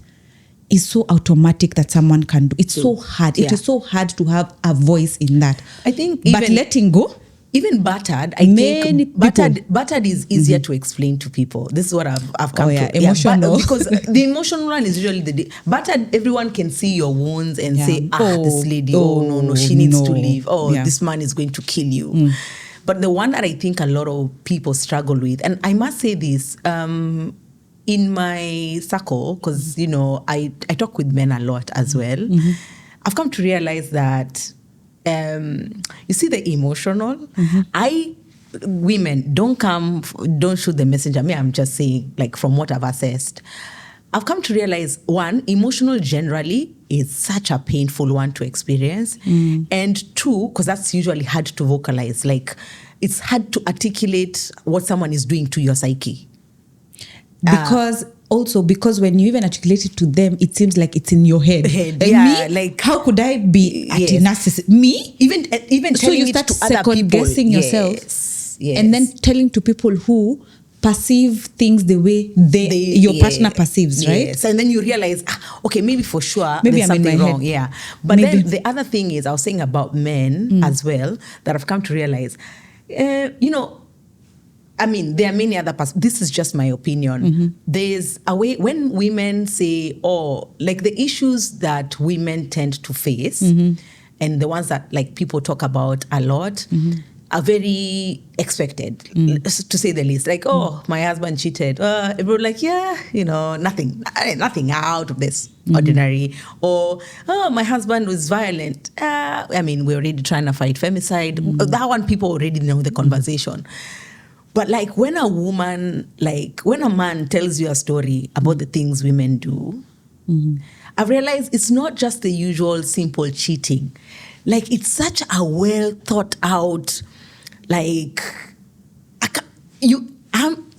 is so automatic that someone can do. It's so hard. It is so hard to have a voice in that. I think but letting go, even battered, I think battered is easier to explain to people. This is what I've come to. Emotional. Because the emotional one is usually battered. Everyone can see your wounds and say, this lady, no, she needs to leave. This man is going to kill you. But the one that I think a lot of people struggle with, and I must say this, in my circle, because, I talk with men a lot as well, I've come to realize that, you see the emotional, women don't shoot the messenger. I'm just saying, from what I've assessed, I've come to realize, one, emotional generally is such a painful one to experience. And two, because that's usually hard to vocalize, it's hard to articulate what someone is doing to your psyche. Because when you even articulate it to them, it seems like it's in your head. How could I be a narcissist? Me? Even so telling you it start to other people. second-guessing yourself. And then telling to people who perceive things the way your partner perceives, right? And then you realize, maybe for sure maybe there's I'm something wrong. Head. But then the other thing is, I was saying about men as well, that I've come to realize, there are many other this is just my opinion. There's a way when women say, the issues that women tend to face, and the ones that people talk about a lot, are very expected, to say the least. My husband cheated. Everyone nothing out of this ordinary. Or, my husband was violent. We're already trying to fight femicide. That one, people already know the conversation. But when a woman, when a man tells you a story about the things women do, I've realized it's not just the usual simple cheating. It's such a well thought out,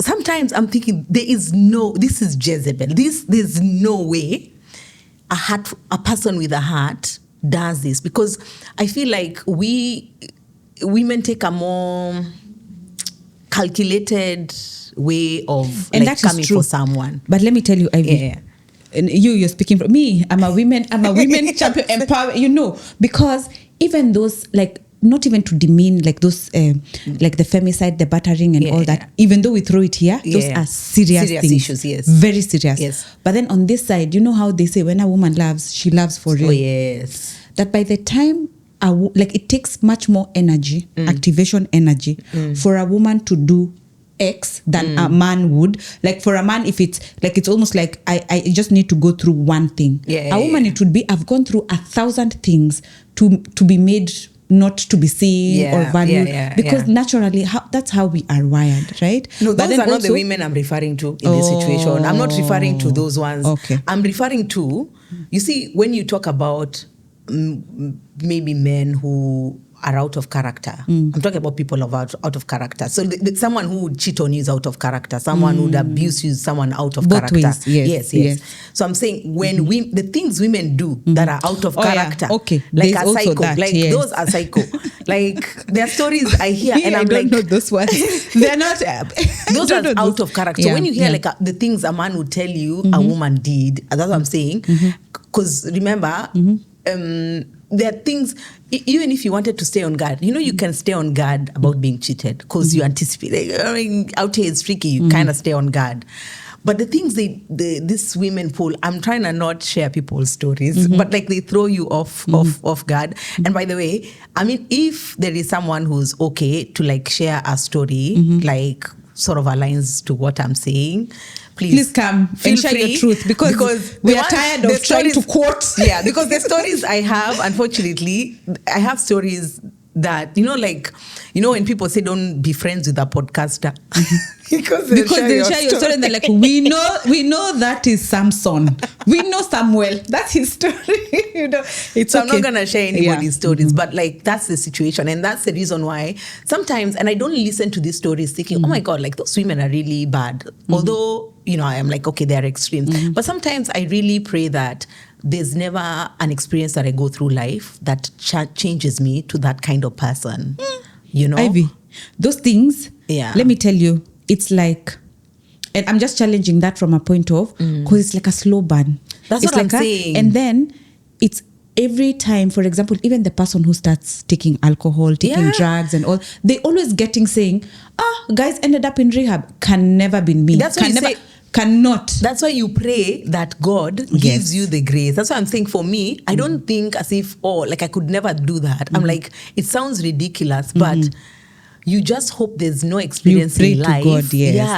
sometimes I'm thinking this is Jezebel. There's no way a person with a heart does this, because I feel like women take a more calculated way of and that coming is true for someone. But let me tell you, Ivy, and you're speaking for me. I'm a women champion, empower. Because even those not even to demean those the femicide, the battering and all that. Even though we throw it here, those are serious things, issues. Yes, very serious. Yes. But then on this side, you know how they say when a woman loves, she loves for real. Oh yes. That by the time it takes much more energy, activation energy, for a woman to do X than a man would. For a man, if it's almost like I just need to go through one thing. A woman, it would be I've gone through 1,000 things to be made not to be seen or valued, because naturally that's how we are wired, right? No, those are not the women I'm referring to in this situation. I'm not referring to those ones. Okay. I'm referring to, you see, when you talk about maybe men who are out of character. I'm talking about people out of character. So someone who would cheat on you is out of character. Someone who would abuse you is someone out of both character. Ways, yes. So I'm saying when the things women do that are out of character, okay, like there's a psycho, those are psycho. There are stories I hear and I'm don't know those ones. They're not. Those are out of character. So when you hear the things a man would tell you a woman did, that's what I'm saying. Because remember, there are things, even if you wanted to stay on guard, you can stay on guard about being cheated because you anticipate. Out here it's tricky, you kind of stay on guard. But the things these women pull, I'm trying to not share people's stories, but they throw you off guard. And by the way, if there is someone who's okay to share a story, sort of aligns to what I'm saying, please come and share your truth, because we are tired of trying to quote. Yeah, because the stories I have, unfortunately, I have stories that, when people say don't be friends with a podcaster. because they'll share your story and they're like, we know that is Samson. We know Samuel. That's his story. It's so okay. I'm not going to share anybody's stories, but like that's the situation. And that's the reason why sometimes, and I don't listen to these stories thinking, oh my God, like those women are really bad. Although, I am like, okay, they're extremes. But sometimes I really pray that there's never an experience that I go through life that changes me to that kind of person. Ivy, those things, let me tell you, it's like, and I'm just challenging that from a point of, because it's like a slow burn. That's it's what like I'm saying. And then it's every time, for example, even the person who starts taking alcohol, taking drugs and all, they always saying, guys ended up in rehab. Can never be me. That's what you say. Cannot. That's why you pray that God gives you the grace. That's why I'm saying for me, I don't think as if, I could never do that. I'm like, it sounds ridiculous, but you just hope there's no experience in life to God,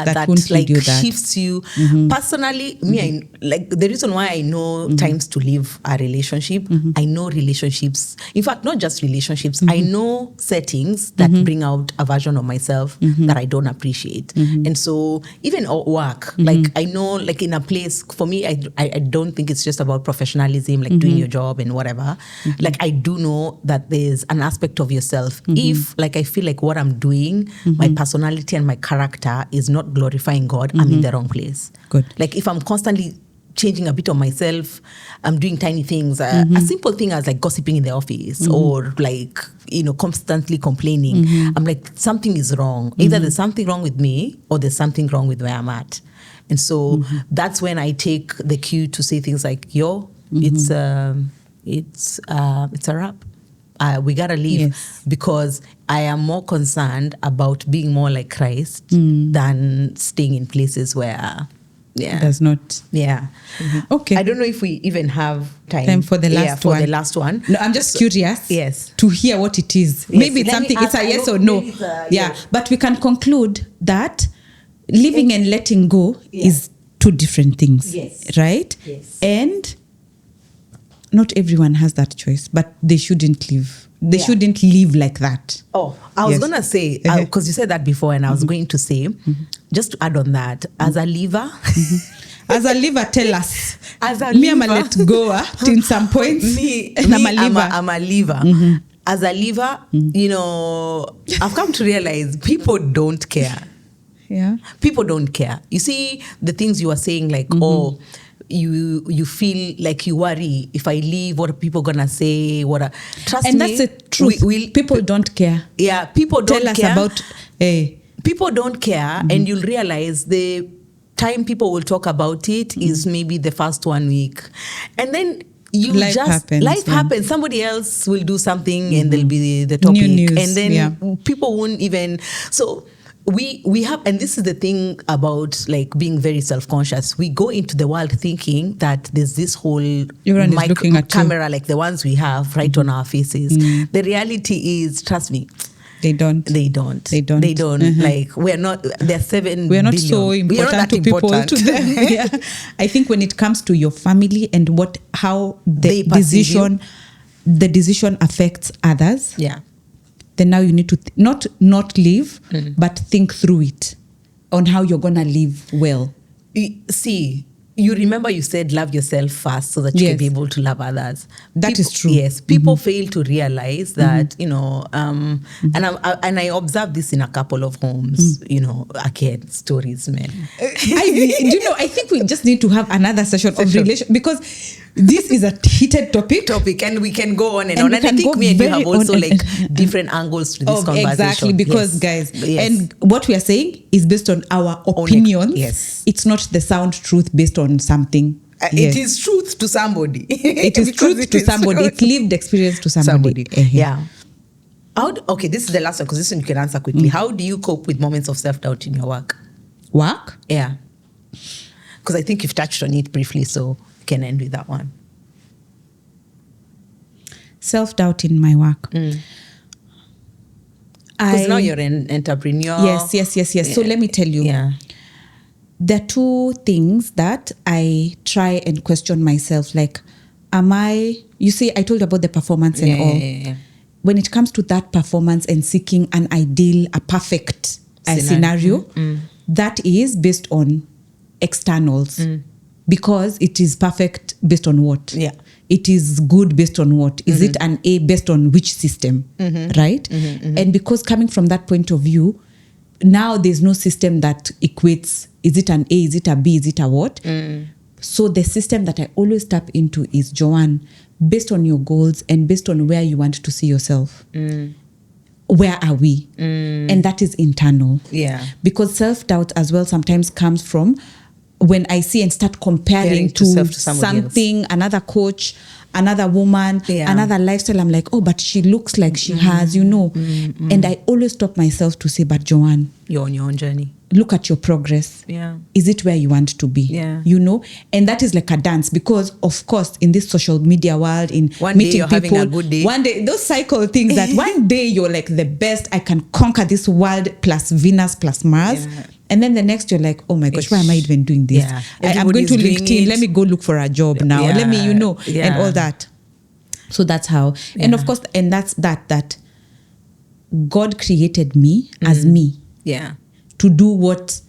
that won't like do that. shifts you. Personally, me, the reason why I know times to live a relationship, I know relationships. In fact, not just relationships, I know settings that bring out a version of myself that I don't appreciate. And so even at work, like I know, like in a place, for me, I don't think it's just about professionalism, like doing your job and whatever. Like I do know that there's an aspect of yourself. If like I feel like what I'm doing, my personality and my character is not glorifying God, I'm in the wrong place. Good. Like if I'm constantly changing a bit of myself, I'm doing tiny things, a simple thing as like gossiping in the office or like, constantly complaining. I'm like, something is wrong. Either there's something wrong with me or there's something wrong with where I'm at. And so that's when I take the cue to say things like, it's a wrap. We gotta leave because I am more concerned about being more like Christ than staying in places where does not. Okay. I don't know if we even have time for the last one. The last one. No, I'm just curious. To hear what it is. Maybe it's something. It's a yes or no. But we can conclude that living and letting go is two different things. Right. And not everyone has that choice, but they shouldn't live. They shouldn't live like that. Oh, I was going to say, because you said that before, and I was going to say, just to add on that, as a liver, as a liver, tell us. As a me, I'm a let go in some points. I'm a liver. As a liver, I've come to realize people don't care. People don't care. You see, the things you are saying, like, you feel like you worry, if I leave, what are people gonna say? Trust me. And that's the truth. People don't care. People don't care. Tell us about... People don't care, and you'll realize the time people will talk about it is maybe the first 1 week. And then life happens. Somebody else will do something and there'll be the topic. New news. And then people won't even... So we have, and this is the thing about like being very self-conscious. We go into the world thinking that there's this whole camera like the ones we have right on our faces. The reality is, trust me, they don't. Like we're not. There's 7 we're not billion. So important to people. To them. I think when it comes to your family and how the decision affects others. Then now you need to not live, but think through it on how you're going to live well. See, you remember you said love yourself first so that you can be able to love others. That is true. Yes, people fail to realize that, and I observed this in a couple of homes, again, stories, man. I think we just need to have another session of relation, because this is a heated topic, and we can go on and on. And I think me and you have also like different angles to this conversation. Exactly, because guys, and what we are saying is based on our opinions. It's not the sound truth based on something. It is truth to somebody. It is truth to somebody. It's lived experience to somebody. Okay, this is the last one, because this one you can answer quickly. How do you cope with moments of self-doubt in your work? Work? Yeah. Because I think you've touched on it briefly, so we can end with that one. Self-doubt in my work. Because now you're an entrepreneur. Yes. Yeah. So let me tell you. There are 2 things that I try and question myself. Like, you see, I told you about the performance and all. when it comes to that performance and seeking an ideal, a perfect scenario, that is based on externals. Because it is perfect based on what? Yeah. It is good based on what? Is it an A based on which system? Right? And because coming from that point of view, now there's no system that equates, is it an A, is it a B, is it a what? So the system that I always tap into is, Joanne, based on your goals and based on where you want to see yourself. Where are we? And that is internal. Yeah. Because self-doubt as well sometimes comes from when I see and start comparing to something, another coach, another woman, another lifestyle. I'm like, oh, but she looks like she has, And I always stop myself to say, but Joanne, you're on your own journey. Look at your progress. Yeah. Is it where you want to be? Yeah. And that is like a dance, because of course in this social media world, in one meeting day you're people, having a good day. One day, those cycle things that one day you're like the best, I can conquer this world plus Venus plus Mars. Yeah. And then the next you're like, oh my gosh, why am I even doing this? Yeah. I'm going to LinkedIn. Let me go look for a job now. Let me, and all that. So that's how. Yeah. And of course, and that's that God created me as me. Yeah. To do what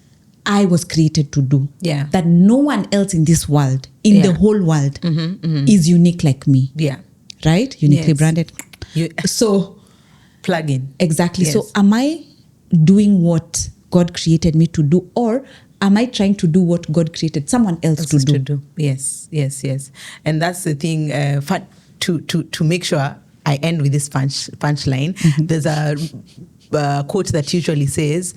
I was created to do. Yeah. That no one else in this world, in the whole world, is unique like me. Yeah. Right? Uniquely branded. So plug in. Exactly. Yes. So am I doing what God created me to do, or am I trying to do what God created someone else to do? Yes. And that's the thing, to make sure I end with this punchline. There's a quote that usually says,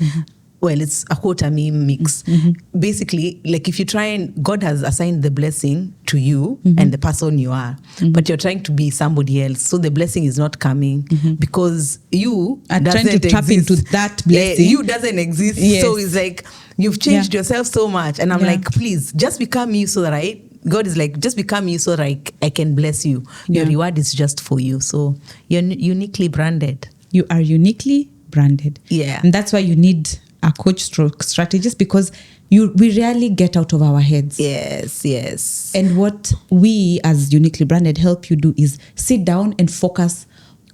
well, it's a quote, a meme mix. Basically, like if you try and God has assigned the blessing to you and the person you are, but you're trying to be somebody else, so the blessing is not coming because you are trying to tap into that blessing. You doesn't exist. Yes. So it's like you've changed yourself so much, and I'm like, please, just become you so that God is like, just become you so that I can bless you. Your reward is just for you. So you're uniquely branded. You are uniquely branded. Yeah. And that's why you need a coach stroke strategist, because we rarely get out of our heads. Yes. And what we as uniquely branded help you do is sit down and focus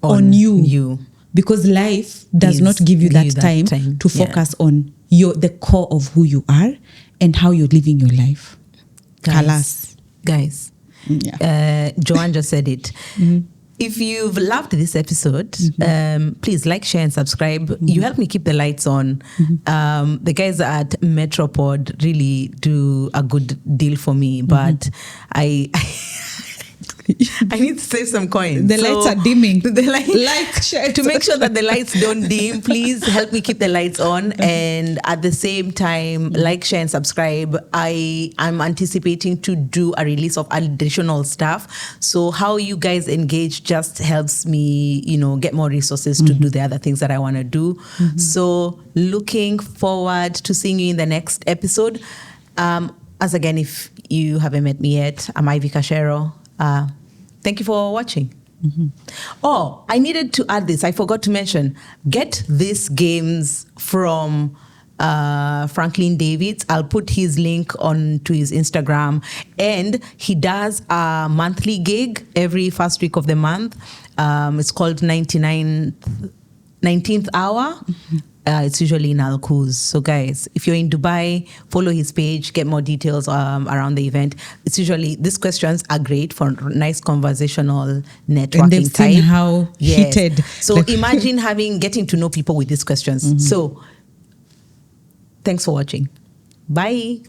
on you. Because life does not give you that time to focus on the core of who you are and how you're living your life. Guys. Joanne just said it. If you've loved this episode, please like, share, and subscribe. You help me keep the lights on. The guys at Metropod really do a good deal for me, but I need to save some coins. The lights are dimming. Share to make sure that the lights don't dim. Please help me keep the lights on, and at the same time, like, share, and subscribe. I'm anticipating to do a release of additional stuff. So how you guys engage just helps me, get more resources to do the other things that I want to do. So looking forward to seeing you in the next episode. As again, if you haven't met me yet, I'm Ivy Cashero. Thank you for watching. Oh, I needed to add this. I forgot to mention. Get these games from Franklin Davids. I'll put his link onto his Instagram. And he does a monthly gig every first week of the month. It's called 19th Hour. It's usually in Al-Quoz. So guys, if you're in Dubai, follow his page, get more details around the event. It's usually, these questions are great for nice conversational networking. And they've seen how heated. So imagine getting to know people with these questions. So thanks for watching. Bye.